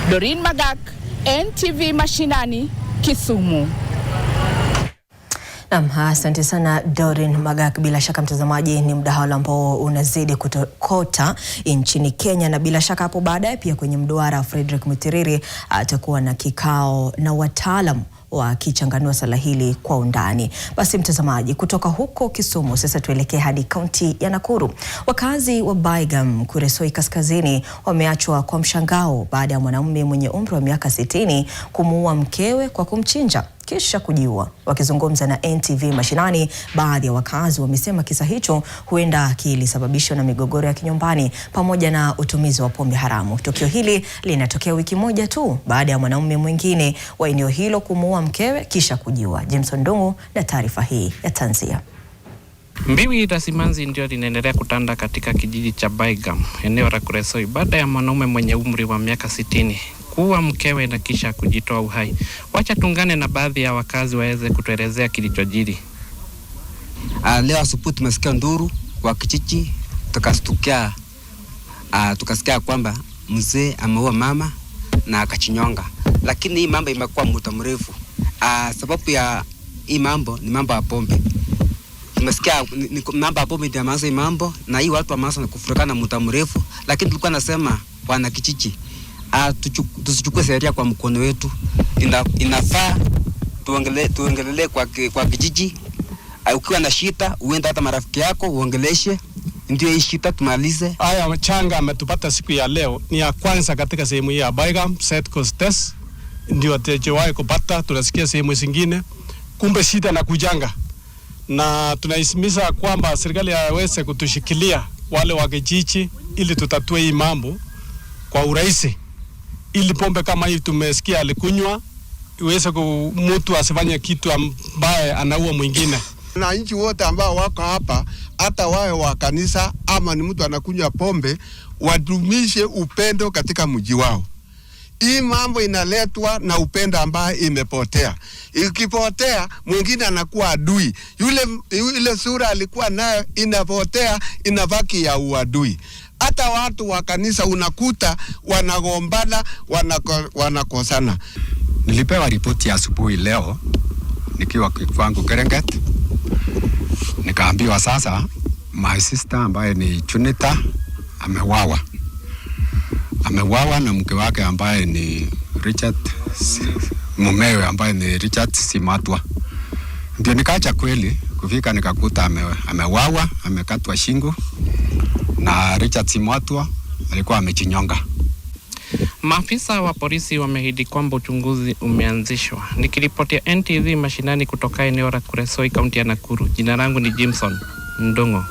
Doreen Magak, NTV Mashinani, Kisumu. Asante sana Doreen Magak. Bila shaka mtazamaji, ni mdahalo ambao unazidi kutokota nchini Kenya, na bila shaka hapo baadaye pia kwenye mduara Frederick Mutiriri atakuwa na kikao na wataalamu wakichanganua swala hili kwa undani. Basi mtazamaji, kutoka huko Kisumu sasa tuelekee hadi kaunti ya Nakuru. Wakazi wa Baigam, Kuresoi Kaskazini wameachwa kwa mshangao baada ya mwanamume mwenye umri wa miaka 60 kumuua mkewe kwa kumchinja kisha kujiua. Wakizungumza na NTV Mashinani, baadhi ya wakazi wamesema kisa hicho huenda kilisababishwa na migogoro ya kinyumbani pamoja na utumizi wa pombe haramu. Tukio hili linatokea wiki moja tu baada ya mwanamume mwingine wa eneo hilo kumuua mkewe kisha kujiua. James Ndungu na taarifa hii ya tanzia. Mbiwi la simanzi ndio linaendelea kutanda katika kijiji cha Baigam, eneo la Kuresoi, baada ya mwanaume mwenye umri wa miaka 60 kuua mkewe na kisha kujitoa uhai. Wacha tungane na baadhi ya wakazi waweze kutuelezea kilichojiri. Leo asubuhi tumesikia nduru kwa kijiji, tukasikia kwamba mzee ameua mama na akachinyonga. Lakini hii mambo imekuwa muda mrefu. Sababu ya hii mambo ni mambo ya pombe. Tumesikia ni mambo ya pombe ndio maana hii mambo, na hii watu wameanza kufurikana muda mrefu, lakini tulikuwa nasema wana kijiji tusichukue sheria kwa mkono wetu. Inafaa tuongelee kwa kijiji. Ukiwa na shida uende hata marafiki yako uongeleshe, ndio hii shida tumalize. Haya machanga ametupata siku ya leo ni ya kwanza katika sehemu hii ya Baigam South Coast, ndio tujawahi kupata. Tunasikia sehemu zingine, kumbe shida na kujanga, na tunahimiza kwamba serikali yaweze kutushikilia wale wa kijiji ili tutatue hii mambo kwa urahisi, ili pombe kama hii tumesikia alikunywa iweze mtu asifanye kitu ambaye anaua mwingine. Na nchi wote ambao wako hapa, hata wawe wa kanisa ama ni mtu anakunywa pombe, wadumishe upendo katika mji wao. Hii mambo inaletwa na upendo ambaye imepotea. Ikipotea mwingine anakuwa adui. Yule sura alikuwa nayo inapotea, inabaki ya uadui. Hata watu wa kanisa unakuta wanagombana, wanakosana. Nilipewa ripoti asubuhi leo nikiwa kwangu Kerenget. Nikaambiwa sasa my sister ambaye ni Chunita amewawa na mke wake ambaye ni Richard, mumewe ambaye ni Richard Simatwa. Ndio nikaacha kweli kufika nikakuta amewawa, amekatwa shingo, na Richard Simatwa alikuwa amechinyonga. Maafisa wa polisi wameahidi kwamba uchunguzi umeanzishwa. Nikiripotia NTV Mashinani kutoka eneo la Kuresoi, kaunti ya Nakuru. Jina langu ni Jameson Ndungu.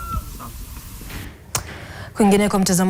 Kwingine kwa mtazamo